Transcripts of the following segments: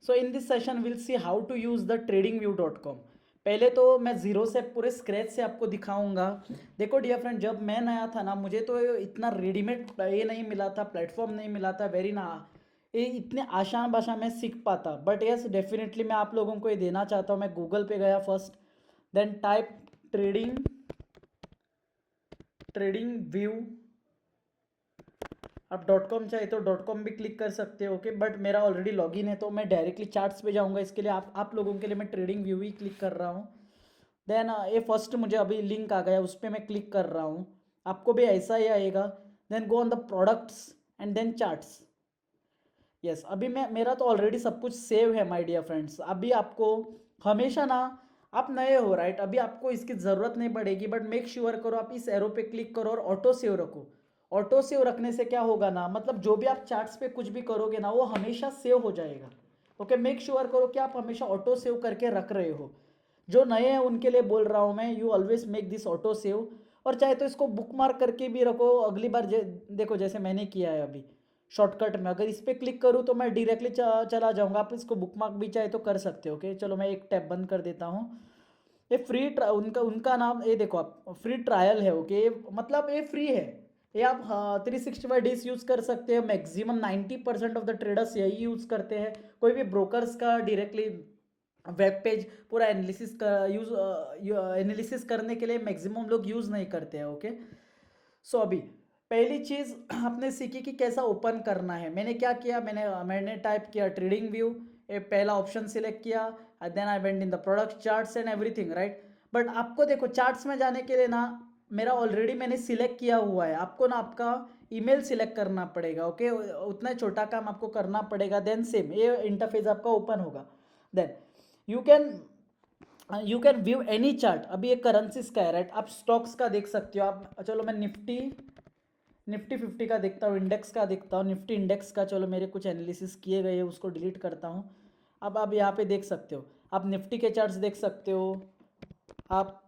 So in this session will see how to use the tradingview.com। पहले तो मैं zero से पूरे स्क्रैच से आपको दिखाऊंगा। देखो डियर फ्रेंड, जब मैं नया था ना, मुझे तो इतना रेडीमेड ये नहीं मिला था, प्लेटफॉर्म नहीं मिला था वेरी ना, ये इतने आसान भाषा में सीख पाता। बट यस डेफिनेटली मैं आप लोगों को ये देना चाहता हूँ। मैं गूगल पे गया first, then type trading view. आप डॉट कॉम चाहे तो डॉट कॉम भी क्लिक कर सकते हो, ओके। बट मेरा ऑलरेडी लॉगिन है तो मैं डायरेक्टली चार्ट्स पे जाऊंगा। इसके लिए आप लोगों के लिए मैं ट्रेडिंग व्यू ही क्लिक कर रहा हूँ। देन ये फर्स्ट मुझे अभी लिंक आ गया, उस पर मैं क्लिक कर रहा हूँ। आपको भी ऐसा ही आएगा। Then go on the products and then charts. Yes अभी मैं मेरा तो ऑलरेडी सब कुछ सेव है माय डियर फ्रेंड्स। अभी आपको हमेशा ना, आप नए हो राइट, अभी आपको इसकी ज़रूरत नहीं पड़ेगी, बट मेक श्योर करो आप इस एरो पे क्लिक करो और ऑटो सेव रखो। ऑटो सेव रखने से क्या होगा ना, मतलब जो भी आप चार्ट्स पे कुछ भी करोगे ना वो हमेशा सेव हो जाएगा। ओके, मेक श्योर करो कि आप हमेशा ऑटो सेव करके रख रहे हो। जो नए हैं उनके लिए बोल रहा हूँ मैं, you always make this auto save. और चाहे तो इसको बुक मार्क करके भी रखो, अगली बार देखो जैसे मैंने किया है अभी शॉर्टकट में, अगर इस पर क्लिक करूँ तो मैं डायरेक्टली चला जाऊँगा। आप इसको बुक मार्क भी चाहे तो कर सकते हो। ओके चलो मैं एक टैब बंद कर देता हूँ। ये फ्री उनका उनका नाम ये देखो, आप फ्री ट्रायल है। ओके मतलब ये फ्री है, ये आप 365 डेज यूज़ कर सकते हैं। मैक्सिमम 90% ऑफ द ट्रेडर्स यही यूज़ करते हैं। कोई भी ब्रोकर्स का डायरेक्टली वेब पेज पूरा एनालिसिस का एनालिसिस करने के लिए मैक्सिमम लोग यूज़ नहीं करते हैं। ओके सो अभी पहली चीज़ आपने सीखी कि कैसा ओपन करना है। मैंने क्या किया, मैंने टाइप किया ट्रेडिंग व्यू, ये पहला ऑप्शन सिलेक्ट किया, then I went in the product charts and everything right. But आपको देखो चार्ट्स में जाने के लिए ना, मेरा ऑलरेडी मैंने सिलेक्ट किया हुआ है। आपको ना आपका ईमेल सिलेक्ट करना पड़ेगा। ओके उतना छोटा काम आपको करना पड़ेगा। देन सेम ये इंटरफेस आपका ओपन होगा। Then you can view any chart. अभी ये करेंसीज का है राइट, आप स्टॉक्स का देख सकते हो। आप चलो मैं निफ्टी 50 का देखता हूँ, इंडेक्स का देखता हूँ। निफ्टी इंडेक्स का चलो मेरे कुछ एनालिसिस किए गए हैं, उसको डिलीट करता हूँ। अब आप यहाँ पे देख सकते हो, आप निफ्टी के चार्ट्स देख सकते हो, आप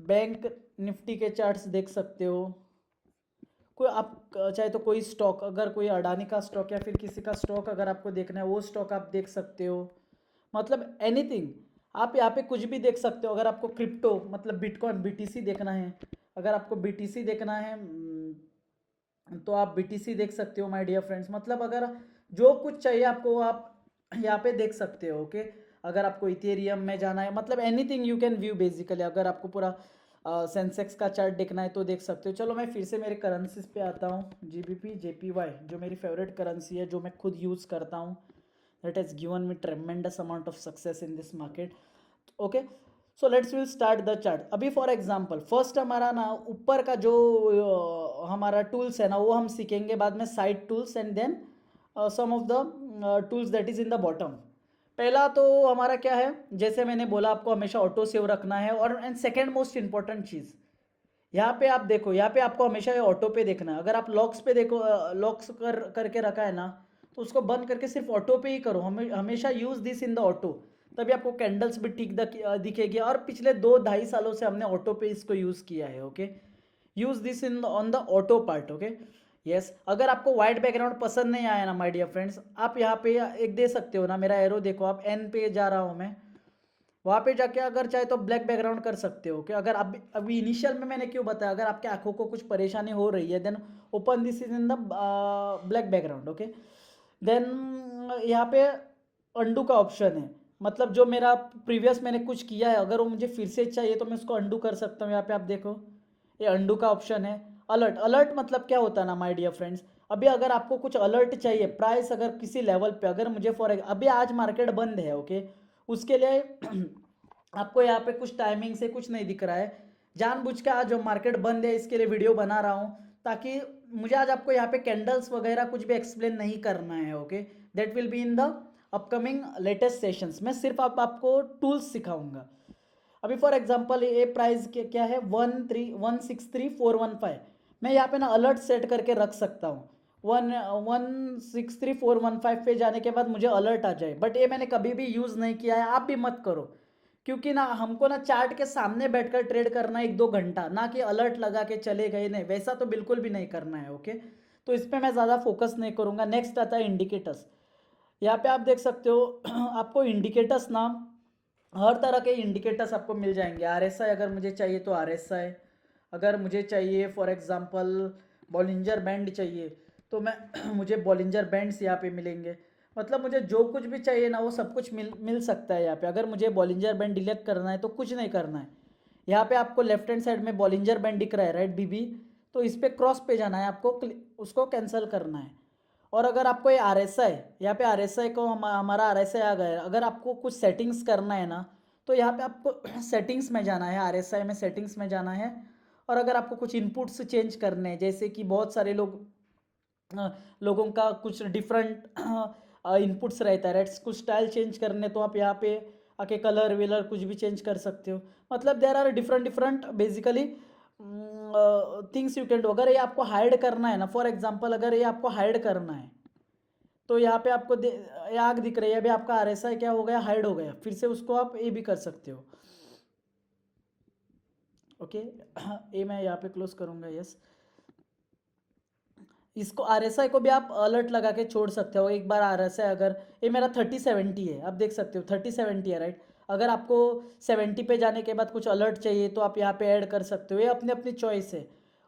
बैंक निफ्टी के चार्ट्स देख सकते हो। कोई आप चाहे तो कोई स्टॉक, अगर कोई अडानी का स्टॉक या फिर किसी का स्टॉक अगर आपको देखना है वो स्टॉक आप देख सकते हो। मतलब एनीथिंग आप यहाँ पे कुछ भी देख सकते हो। अगर आपको क्रिप्टो मतलब बिटकॉइन बीटीसी देखना है, अगर आपको बीटीसी देखना है तो आप बीटीसी देख सकते हो माय डियर फ्रेंड्स। मतलब अगर जो कुछ चाहिए आपको आप यहाँ पे देख सकते हो। ओके अगर आपको इथेरियम में जाना है, मतलब anything you can view basically. अगर आपको पूरा सेंसेक्स का चार्ट देखना है तो देख सकते हो। चलो मैं फिर से मेरे करेंसीज पे आता हूँ। जीबीपी जेपीवाई जो मेरी फेवरेट करेंसी है, जो मैं खुद यूज़ करता हूँ, that has given me ट्रेमेंडस amount of success in this market. Okay so let's will start the chart. अभी फॉर एग्जांपल फर्स्ट हमारा ना ऊपर का जो हमारा टूल्स है ना वो हम सीखेंगे बाद में, side tools and then some of the tools that is in the bottom. पहला तो हमारा क्या है, जैसे मैंने बोला आपको हमेशा ऑटो सेव रखना है। और एंड सेकेंड मोस्ट इंपॉर्टेंट चीज़ यहाँ पे आप देखो, यहाँ पे आपको हमेशा ये ऑटो पे देखना है। अगर आप लॉक्स पे देखो, लॉक्स करके रखा है ना, तो उसको बंद करके सिर्फ ऑटो पे ही करो। हमेशा use this in the auto, तभी आपको कैंडल्स भी ठीक दिखेगी। और पिछले 2-2.5 सालों से हमने ऑटो पे इसको यूज़ किया है। Okay use this in on the auto part. Okay yes अगर आपको वाइट बैकग्राउंड पसंद नहीं आया ना माय डियर फ्रेंड्स, आप यहाँ पे एक दे सकते हो ना, मेरा एरो देखो, आप एन पे जा रहा हूँ मैं, वहाँ पे जाके अगर चाहे तो ब्लैक बैकग्राउंड कर सकते हो कि अगर अभी इनिशियल में मैंने क्यों बताया, अगर आपके आंखों को कुछ परेशानी हो रही है then open this is in the black background. Okay then यहाँ पे अंडू का ऑप्शन है, मतलब जो मेरा प्रीवियस मैंने कुछ किया है अगर वो मुझे फिर से चाहिए तो मैं उसको अंडू कर सकता हूँ। यहाँ पे आप देखो ये अंडू का ऑप्शन है। अलर्ट, अलर्ट मतलब क्या होता है ना माय डियर फ्रेंड्स, अभी अगर आपको कुछ अलर्ट चाहिए, प्राइस अगर किसी लेवल पे, अगर मुझे फॉर अभी आज मार्केट बंद है ओके, उसके लिए आपको यहाँ पे कुछ टाइमिंग से कुछ नहीं दिख रहा है, जानबूझ के आज जो मार्केट बंद है इसके लिए वीडियो बना रहा हूँ, ताकि मुझे आज आपको यहाँ पे कैंडल्स वगैरह कुछ भी एक्सप्लेन नहीं करना है। Okay that will be in the upcoming latest sessions. मैं सिर्फ आपको टूल्स सिखाऊंगा। अभी फॉर एग्जांपल ये प्राइस क्या है 163,415, मैं यहाँ पे ना अलर्ट सेट करके रख सकता हूँ। 163,415 पे जाने के बाद मुझे अलर्ट आ जाए, बट ये मैंने कभी भी यूज़ नहीं किया है, आप भी मत करो। क्योंकि ना हमको ना चार्ट के सामने बैठकर ट्रेड करना है 1-2 घंटा, ना कि अलर्ट लगा के चले गए, नहीं वैसा तो बिल्कुल भी नहीं करना है। ओके तो इस पर मैं ज़्यादा फोकस नहीं करूँगा। नेक्स्ट आता है इंडिकेटर्स। यहाँ पे आप देख सकते हो आपको इंडिकेटर्स नाम हर तरह के इंडिकेटर्स आपको मिल जाएंगे। आरएसआई अगर मुझे चाहिए तो आरएसआई, अगर मुझे चाहिए फॉर एग्जांपल बॉलिंजर बैंड चाहिए तो मैं मुझे बॉलिंजर बैंड्स यहाँ पे मिलेंगे। मतलब मुझे जो कुछ भी चाहिए ना वो सब कुछ मिल मिल सकता है यहाँ पे। अगर मुझे बॉलिंजर बैंड डिलीट करना है तो कुछ नहीं करना है, यहाँ पे आपको लेफ्ट हैंड साइड में बॉलिंजर बैंड दिख रहा है राइट बीबी, तो इस पर क्रॉस पे जाना है आपको, उसको कैंसिल करना है। और अगर आपको ये आर एस आई, यहाँ पे आर एस आई को हमारा आर एस आई आ गया है, अगर आपको कुछ सेटिंग्स करना है ना तो यहाँ पे आपको सेटिंग्स में जाना है, आर एस आई में सेटिंग्स में जाना है। और अगर आपको कुछ इनपुट्स चेंज करने हैं, जैसे कि बहुत सारे लोगों का कुछ डिफरेंट इनपुट्स रहता है राइट, कुछ स्टाइल चेंज करने तो आप यहाँ पे आके कलर वेलर कुछ भी चेंज कर सकते हो। मतलब there are different different basically things you can do. अगर ये आपको हाइड करना है ना, फॉर एग्जांपल अगर ये आपको हाइड करना है तो यहाँ पे आपको ये आग दिख रही है, अभी आपका आर एस आई क्या हो गया, हाइड हो गया, फिर से उसको आप ये भी कर सकते हो। ओके ये मैं यहाँ पे क्लोज करूँगा, यस। इसको आर एस आई को भी आप अलर्ट लगा के छोड़ सकते हो। एक बार आर एस आई अगर ये मेरा 3070 है, आप देख सकते हो 3070 है राइट, अगर आपको 70 पे जाने के बाद कुछ अलर्ट चाहिए तो आप यहाँ पे ऐड कर सकते हो, ये अपनी अपनी चॉइस है।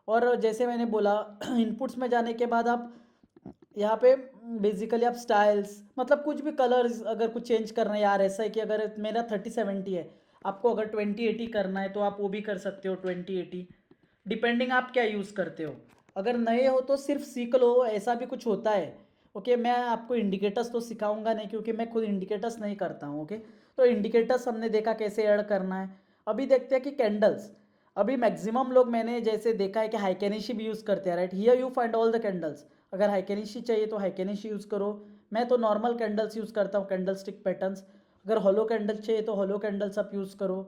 और जैसे मैंने बोला इनपुट्स में जाने के बाद आप यहाँ पे बेसिकली आप स्टाइल्स मतलब कुछ भी कलर्स अगर कुछ चेंज करना है यार, ऐसा है कि अगर मेरा 3070 है, आपको अगर 2080 करना है तो आप वो भी कर सकते हो 2080, डिपेंडिंग आप क्या यूज़ करते हो। अगर नए हो तो सिर्फ सीख लो, ऐसा भी कुछ होता है। ओके मैं आपको इंडिकेटर्स तो सिखाऊंगा नहीं क्योंकि मैं खुद इंडिकेटर्स नहीं करता हूँ। ओके तो इंडिकेटर्स हमने देखा कैसे ऐड करना है। अभी देखते हैं कि कैंडल्स, अभी मैक्सिमम लोग मैंने जैसे देखा है कि हाइकेनिशी भी यूज़ करते हैं right, here you find all the candles. अगर हाइकेनिशी चाहिए तो हाइकेनिशी यूज़ करो, मैं तो नॉर्मल कैंडल्स यूज़ करता हूँ, कैंडल स्टिक पैटर्न्स। अगर हॉलो कैंडल चाहिए तो हॉलो कैंडल्स आप यूज़ करो,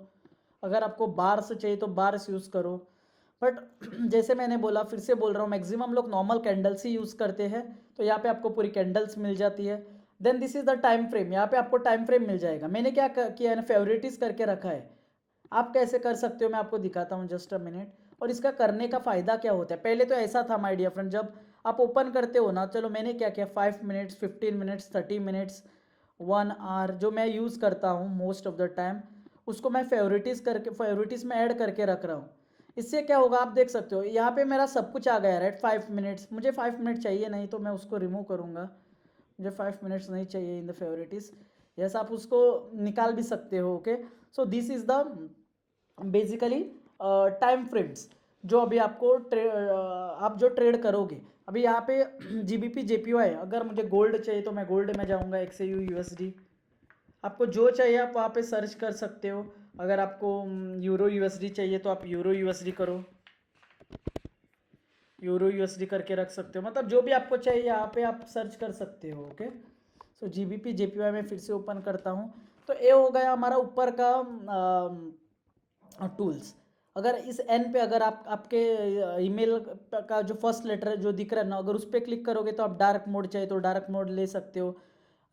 अगर आपको बार्स चाहिए तो बार्स यूज़ करो। बट जैसे मैंने बोला, फिर से बोल रहा हूँ, मैक्सिमम लोग नॉर्मल कैंडल्स ही यूज़ करते हैं, तो यहाँ पे आपको पूरी कैंडल्स मिल जाती है। Then this is the time frame, यहाँ पे आपको टाइम फ्रेम मिल जाएगा। मैंने क्या किया है ना, फेवरेटिस करके रखा है। आप कैसे कर सकते हो मैं आपको दिखाता हूँ, जस्ट अ मिनट। और इसका करने का फ़ायदा क्या होता है, पहले तो ऐसा था माय डियर फ्रेंड, जब आप ओपन करते हो ना, चलो मैंने क्या किया, 5 मिनट्स, 15 मिनट्स, 30 मिनट्स, 1 आवर जो मैं यूज़ करता हूँ मोस्ट ऑफ द टाइम, उसको मैं फेवरेटिस में ऐड करके रख रहा हूँ। इससे क्या होगा आप देख सकते हो, यहाँ पे मेरा सब कुछ आ गया राइट। 5 मिनट्स, मुझे 5 मिनट चाहिए नहीं तो मैं उसको रिमूव करूँगा, मुझे 5 मिनट्स नहीं चाहिए इन द फेवरेटिस। यस आप उसको निकाल भी सकते हो। Okay so this is the basically time frames जो अभी आपको आप जो ट्रेड करोगे। अभी यहाँ पे जीबीपी जेपीवाई, अगर मुझे गोल्ड चाहिए तो मैं गोल्ड में जाऊँगा, XAU USD, आपको जो चाहिए आप वहाँ पे सर्च कर सकते हो। अगर आपको यूरो यूएसडी चाहिए तो आप यूरो यूएसडी करो, यूरो यूएसडी करके रख सकते हो, मतलब जो भी आपको चाहिए यहाँ पे आप सर्च कर सकते हो। ओके सो जीबीपी जेपीवाई में फिर से ओपन करता हूँ, तो ये हो गया हमारा ऊपर का टूल्स। अगर इस एन पे अगर आप आपके ईमेल का जो फर्स्ट लेटर है जो दिख रहा है ना, अगर उस पर क्लिक करोगे तो आप डार्क मोड चाहिए तो डार्क मोड ले सकते हो।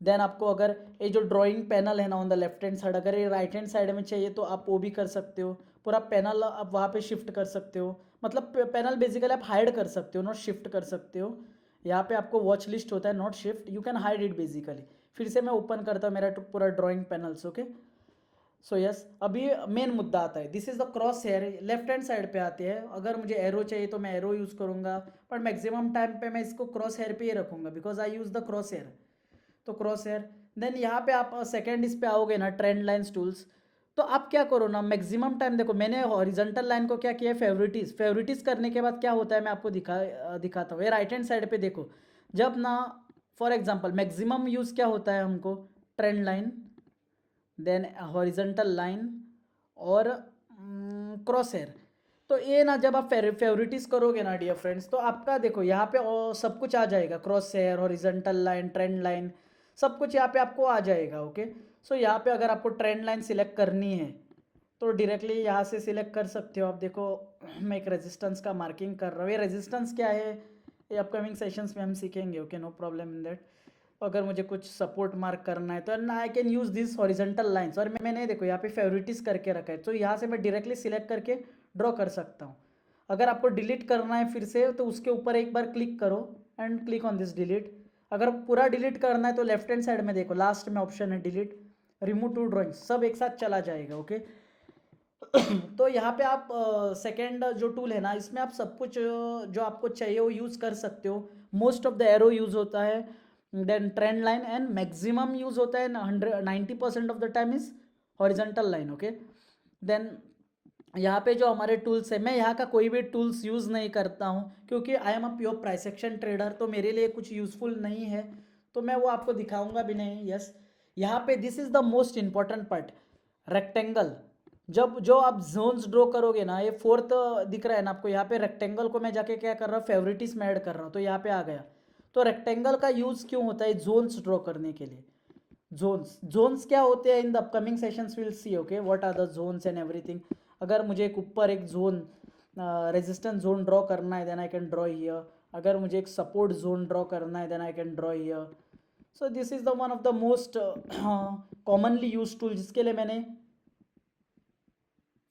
देन आपको अगर ये जो ड्राइंग पैनल है ना on the left hand side, अगर ये राइट हैंड साइड में चाहिए तो आप वो भी कर सकते हो। पूरा पैनल आप वहाँ पे शिफ्ट कर सकते हो, मतलब पैनल बेसिकली आप हाइड कर सकते हो, नॉट शिफ्ट कर सकते हो। यहाँ पे आपको वॉच लिस्ट होता है, not shift, you can hide it basically. फिर से मैं ओपन करता हूँ मेरा पूरा drawing panels. Okay so yes अभी मेन मुद्दा आता है, this is the cross hair, left hand side पे आते हैं। अगर मुझे एरो चाहिए तो मैं एरो यूज़ करूँगा, पर मैक्सिमम टाइम पे मैं इसको क्रॉस हेयर पे ही रखूँगा because I use the cross hair. तो क्रॉस हेयर, देन यहाँ पे आप सेकेंड इस पे आओगे ना, ट्रेंड लाइन्स टूल्स, तो आप क्या करो ना, मैक्सिमम टाइम देखो मैंने हॉरिजॉन्टल लाइन को क्या किया है, फेवरेटिस करने के बाद क्या होता है मैं आपको दिखाता हूँ। ये राइट हैंड साइड पे देखो, जब ना फॉर एग्जांपल मैक्सिमम यूज़ क्या होता है हमको, trend line, then horizontal line और क्रॉस हेयर। तो ये ना जब आप फेवरेटिस करोगे ना डियर फ्रेंड्स, तो आपका देखो यहाँ पे सब कुछ आ जाएगा, cross hair, horizontal line, trend line, सब कुछ यहाँ पे आपको आ जाएगा। ओके सो यहाँ पे अगर आपको ट्रेंड लाइन सिलेक्ट करनी है तो डायरेक्टली यहाँ से सिलेक्ट कर सकते हो। आप देखो मैं एक रेजिस्टेंस का मार्किंग कर रहा हूँ, ये रेजिस्टेंस क्या है ये अपकमिंग सेशंस में हम सीखेंगे। Okay no problem in that. अगर मुझे कुछ सपोर्ट मार्क करना है तो I can use this horizontal lines, और मैंने देखो यहाँ पे फेवरेटिस करके रखा है, तो यहाँ से मैं डायरेक्टली सिलेक्ट करके ड्रॉ कर सकता हूँ। अगर आपको डिलीट करना है फिर से तो उसके ऊपर एक बार क्लिक करो and click on this delete. अगर पूरा डिलीट करना है तो लेफ्ट हैंड साइड में देखो, लास्ट में ऑप्शन है डिलीट, रिमूव टू ड्राइंग, सब एक साथ चला जाएगा। ओके तो यहाँ पे आप सेकेंड जो टूल है ना, इसमें आप सब कुछ जो आपको चाहिए वो यूज़ कर सकते हो। Most of the arrow use होता है, then trend line, and maximum use होता है 90% of the time is horizontal line. Okay then यहाँ पे जो हमारे टूल्स है, मैं यहाँ का कोई भी टूल्स यूज़ नहीं करता हूँ क्योंकि I am a pure price action trader, तो मेरे लिए कुछ यूज़फुल नहीं है, तो मैं वो आपको दिखाऊंगा भी नहीं। यस यहाँ पे this is the most important part, rectangle. जब जो आप जोन्स ड्रॉ करोगे ना, ये फोर्थ दिख रहा है ना आपको, यहाँ पे रेक्टेंगल को मैं जाके क्या कर रहा हूँ, फेवरेटिस में ऐड कर रहा हूँ, तो यहाँ पे आ गया। तो रेक्टेंगल का यूज़ क्यों होता है, जोन्स ड्रॉ करने के लिए। जोन्स क्या होते हैं, in the upcoming sessions will see okay what are the zones and everything. अगर मुझे एक ऊपर एक जोन रेजिस्टेंस जोन ड्रॉ करना है, then I can draw here. अगर मुझे एक सपोर्ट जोन ड्रॉ करना है, then I can draw here. So this is the one of the most commonly use tool, जिसके लिए मैंने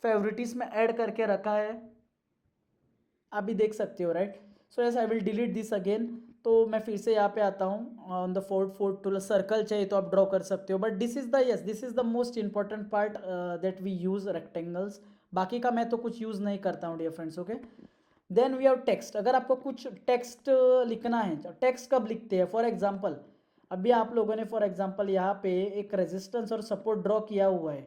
फेवरेटिस में ऐड करके रखा है, आप भी देख सकते हो right. So yes I will delete this again. तो मैं फिर से यहाँ पे आता हूँ, on the fourth tool, circle चाहिए तो आप ड्रॉ कर सकते हो, but this is the yes this is the most important part that we use rectangles. बाकी का मैं तो कुछ यूज़ नहीं करता हूँ dear friends. Okay then we have text. अगर आपको कुछ टेक्स्ट लिखना है, टेक्स्ट कब लिखते हैं, फॉर एग्जाम्पल अभी आप लोगों ने फॉर एग्जाम्पल यहाँ पे एक रेजिस्टेंस और सपोर्ट ड्रॉ किया हुआ है,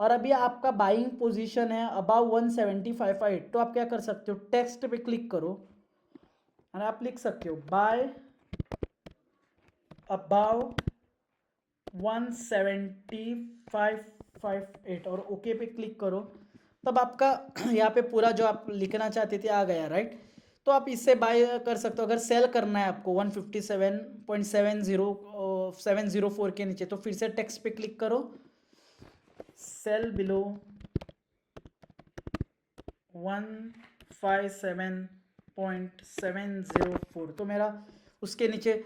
और अभी आपका बाइंग पोजीशन है अबाव 175.8, तो आप क्या कर सकते हो, टेक्स्ट पे क्लिक करो और आप लिख सकते हो बाय अबाव 175.8 और ओके पे क्लिक करो। तब आपका यहाँ पे पूरा जो आप लिखना चाहते थे आ गया राइट। तो आप इससे बाय कर सकते हो। अगर सेल करना है आपको 157.704 के नीचे, तो फिर से टेक्स्ट पे क्लिक करो, सेल बिलो 157.704, तो मेरा उसके नीचे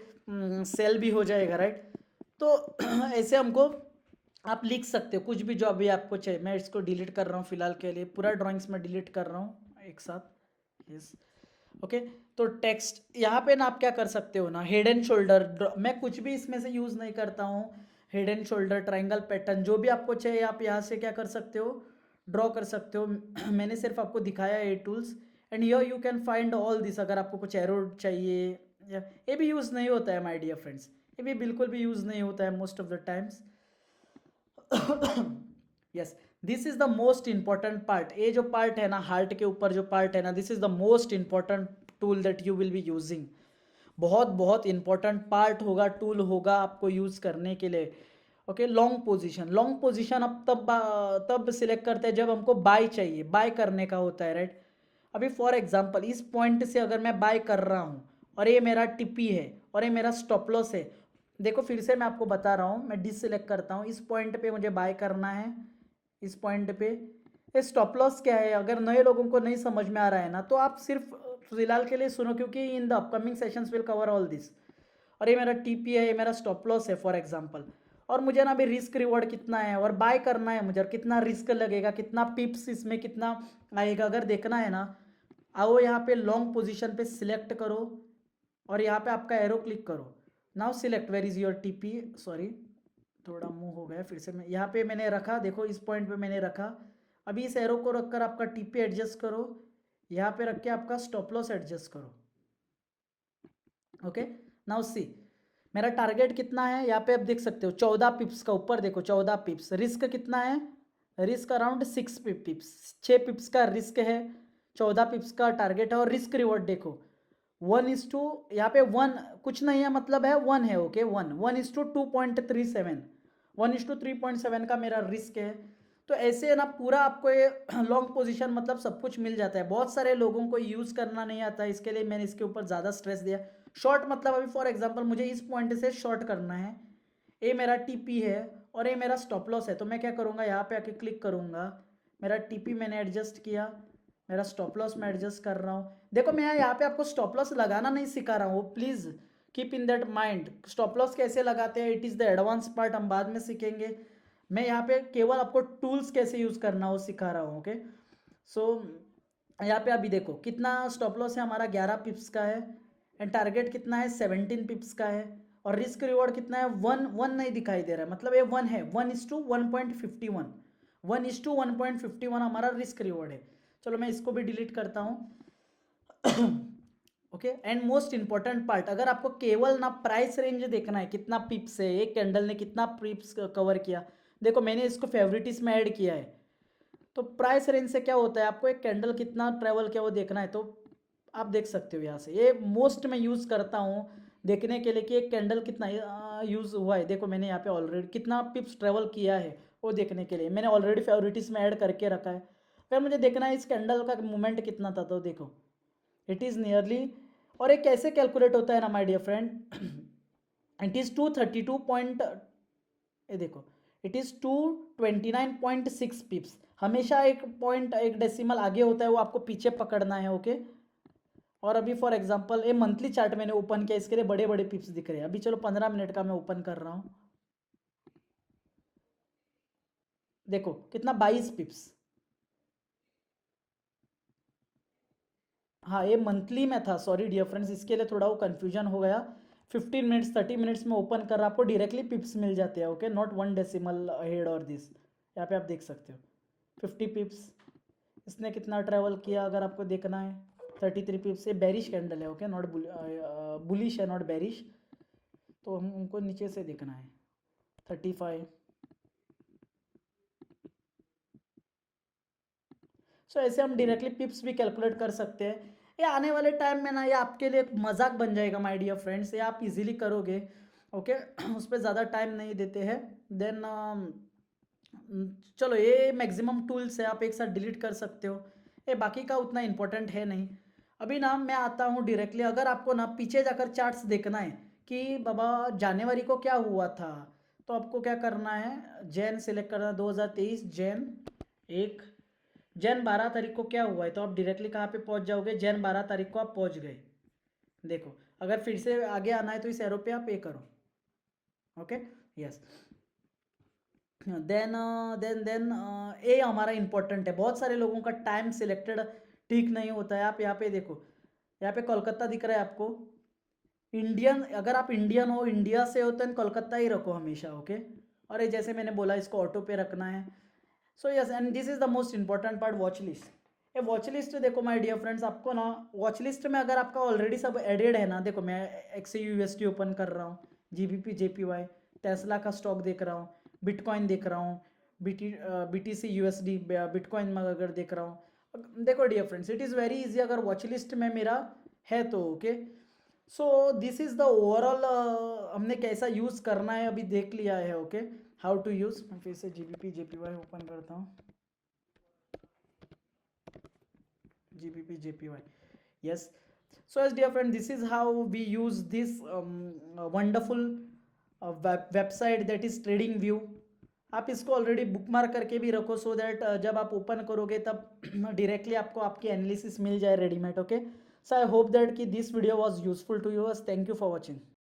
सेल भी हो जाएगा राइट। तो ऐसे हमको आप लिख सकते हो कुछ भी जो अभी आपको चाहिए। मैं इसको डिलीट कर रहा हूँ फिलहाल के लिए, पूरा ड्राइंग्स में डिलीट कर रहा हूँ एक साथ। यस ओके तो टेक्स्ट यहाँ पे ना आप क्या कर सकते हो ना, हेड एंड शोल्डर, मैं कुछ भी इसमें से यूज़ नहीं करता हूँ। Head and shoulder, triangle pattern, जो भी आपको चाहिए आप यहाँ से क्या कर सकते हो, ड्रॉ कर सकते हो। मैंने सिर्फ आपको दिखाया ये tools, and here you can find all this. अगर आपको कुछ एरो चाहिए, ये भी यूज़ नहीं होता है माय डियर फ्रेंड्स, ये भी बिल्कुल भी यूज़ नहीं होता है most of the times. Yes this is the most important part. ये जो पार्ट है ना, हार्ट के ऊपर जो पार्ट है ना, this is the most important tool that you will be using. बहुत बहुत इंपॉर्टेंट पार्ट होगा, टूल होगा आपको यूज़ करने के लिए। Okay long position, long position अब तब सिलेक्ट करते हैं जब हमको बाय चाहिए, बाय करने का होता है राइट। अभी फॉर एग्जांपल इस पॉइंट से अगर मैं बाय कर रहा हूँ और ये मेरा टिपी है और ये मेरा स्टॉप लॉस है, देखो फिर से मैं आपको बता रहा हूँ, मैं डिससेलेक्ट करता हूँ, इस पॉइंट पे मुझे बाय करना है, इस पॉइंट पे। ये स्टॉप लॉस क्या है, अगर नए लोगों को नहीं समझ में आ रहा है ना, तो आप सिर्फ फिलहाल के लिए सुनो, क्योंकि इन the upcoming sessions will cover all this. और ये मेरा टीपी है, ये मेरा स्टॉप लॉस है फॉर एग्जांपल, और मुझे ना अभी रिस्क रिवॉर्ड कितना है और बाय करना है मुझे, और कितना रिस्क लगेगा, कितना पिप्स इसमें कितना आएगा, अगर देखना है ना, आओ यहाँ पे लॉन्ग पोजीशन पे सिलेक्ट करो और यहाँ पे आपका एरो क्लिक करो। Now select where is your TP, sorry थोड़ा मूव हो गया, फिर से मैं यहाँ पे मैंने रखा, देखो इस पॉइंट पे मैंने रखा। अभी इस एरो को रखकर आपका टीपी एडजस्ट करो, यहाँ पे रख के आपका स्टॉप लॉस एडजस्ट करो। ओके नाउ सी मेरा टारगेट कितना है, यहाँ पे आप देख सकते हो 14 पिप्स का, ऊपर देखो 14 पिप्स। रिस्क कितना है, रिस्क अराउंड 6 पिप्स, 6 पिप्स का रिस्क है, 14 पिप्स का टारगेट है। और रिस्क रिवॉर्ड देखो 1:, यहाँ पे 1 कुछ नहीं है, मतलब है 1 है। ओके 1:2.37, 1:3.7 का मेरा रिस्क है। तो ऐसे है ना पूरा आपको ये लॉन्ग पोजीशन मतलब सब कुछ मिल जाता है। बहुत सारे लोगों को यूज़ करना नहीं आता, इसके लिए मैंने इसके ऊपर ज़्यादा स्ट्रेस दिया। शॉर्ट मतलब अभी फॉर एग्जांपल मुझे इस पॉइंट से शॉर्ट करना है, ये मेरा टीपी है और ये मेरा स्टॉप लॉस है, तो मैं क्या करूँगा, यहाँ पे आके क्लिक करूँगा, मेरा टीपी मैंने एडजस्ट किया, मेरा स्टॉप लॉस मैं एडजस्ट कर रहा हूँ। देखो मैं यहाँ पे आपको स्टॉप लॉस लगाना नहीं सिखा रहा हूँ, please keep in that mind. Stop loss कैसे लगाते हैं, it is the advance part, हम बाद में सीखेंगे। मैं यहाँ पे केवल आपको टूल्स कैसे यूज़ करना वो सिखा रहा हूँ। ओके सो यहाँ पे अभी देखो कितना स्टॉप लॉस है हमारा, 11 पिप्स का है, एंड टारगेट कितना है, 17 पिप्स का है। और रिस्क रिवॉर्ड कितना है, 1 नहीं दिखाई दे रहा है, मतलब ये 1 है, 1:1.51, 1:1.51 हमारा रिस्क रिवॉर्ड है। चलो मैं इसको भी डिलीट करता हूँ। Okay, and most important part, अगर आपको केवल ना प्राइस रेंज देखना है, कितना पिप्स है एक कैंडल ने, कितना पिप्स कवर किया, देखो मैंने इसको फेवरेटिस में ऐड किया है। तो प्राइस रेंज से क्या होता है, आपको एक कैंडल कितना ट्रेवल किया वो देखना है, तो आप देख सकते हो यहाँ से, ये मोस्ट मैं यूज़ करता हूँ देखने के लिए कि एक कैंडल कितना यूज़ हुआ है। देखो मैंने यहाँ पे ऑलरेडी कितना पिप्स ट्रेवल किया है वो देखने के लिए मैंने ऑलरेडी फेवरेटिस में ऐड करके रखा है। अगर मुझे देखना है इस कैंडल का मूवमेंट कितना था, तो देखो इट इज़ नियरली, और ये कैसे कैलकुलेट होता है ना my dear friend, it is 232 point, ये देखो इट इज़ 229.6 पिप्स। हमेशा एक पॉइंट एक डेसिमल आगे होता है, वो आपको पीछे पकड़ना है। ओके, और अभी फॉर एग्जांपल ये मंथली चार्ट मैंने ओपन किया, इसके लिए बड़े बड़े पिप्स दिख रहे हैं। अभी चलो 15 मिनट का मैं ओपन कर रहा हूँ, देखो कितना 22 पिप्स। हाँ ये मंथली में था, सॉरी डियर फ्रेंड्स, इसके लिए थोड़ा वो कन्फ्यूजन हो गया। 15 मिनट्स 30 मिनट्स में ओपन कर रहा, आपको डायरेक्टली पिप्स मिल जाते हैं। ओके, नॉट 1 डेसिमल हेड और दिस, यहाँ पे आप देख सकते हो 50 पिप्स। इसने कितना ट्रैवल किया अगर आपको देखना है, 33 पिप्स। ये बेरिश कैंडल है, ओके, नॉट बुलिश है, नॉट बेरिश, तो हम उनको नीचे से देखना है। 35। सो ऐसे हम डायरेक्टली पिप्स भी कैलकुलेट कर सकते हैं। ये आने वाले टाइम में ना, ये आपके लिए एक मजाक बन जाएगा माय डियर फ्रेंड्स, ये आप इजीली करोगे। ओके, उस पर ज़्यादा टाइम नहीं देते हैं। देन चलो ये मैक्सिमम टूल्स है, आप एक साथ डिलीट कर सकते हो, ये बाकी का उतना इंपॉर्टेंट है नहीं। अभी ना मैं आता हूँ डायरेक्टली, अगर आपको ना पीछे जाकर चार्ट्स देखना है कि बाबा जनवरी को क्या हुआ था, तो आपको क्या करना है, जैन सेलेक्ट करना, 2023 जैन 1, जैन 12 तारीख को क्या हुआ है, तो आप डायरेक्टली कहाँ पे पहुँच जाओगे, जैन 12 तारीख को आप पहुँच गए। देखो अगर फिर से आगे आना है तो इस एरो पे आप पे करो। ओके, यस, देन ये हमारा इंपॉर्टेंट है। बहुत सारे लोगों का टाइम सिलेक्टेड ठीक नहीं होता है। आप यहाँ पे देखो, यहाँ पे कोलकाता दिख रहा है आपको, इंडियन, अगर आप इंडियन हो, इंडिया से हो, तो कोलकाता ही रखो हमेशा। ओके, और ये जैसे मैंने बोला इसको ऑटो पे रखना है। So yes, and this is the most important part, watch list. ये वॉच लिस्ट देखो माय डियर फ्रेंड्स, आपको ना वॉच लिस्ट में अगर आपका ऑलरेडी सब एडेड है ना, देखो मैं XAUUSD ओपन कर रहा हूँ, GBP JPY, टेस्ला का स्टॉक देख रहा हूँ, बिटकॉइन देख रहा हूँ, BTC USD बिटकॉइन में अगर देख रहा हूँ। देखो dear friends, it is very easy अगर वॉच लिस्ट में मेरा है तो। Okay, so this is the overall, हमने कैसा यूज़ करना है अभी देख लिया है। ओके, हाउ टू यूज़, मैं फिर से GBP JPY ओपन करता हूँ, GBP JPY, yes. So as dear friend, this is how we use this wonderful website that is trading view. आप इसको ऑलरेडी बुक मार्क करके भी रखो, सो दैट जब आप ओपन करोगे तब डायरेक्टली आपको आपकी एनालिसिस मिल जाए readymade. Okay, so I hope that कि this video was useful to you. Thank you for watching.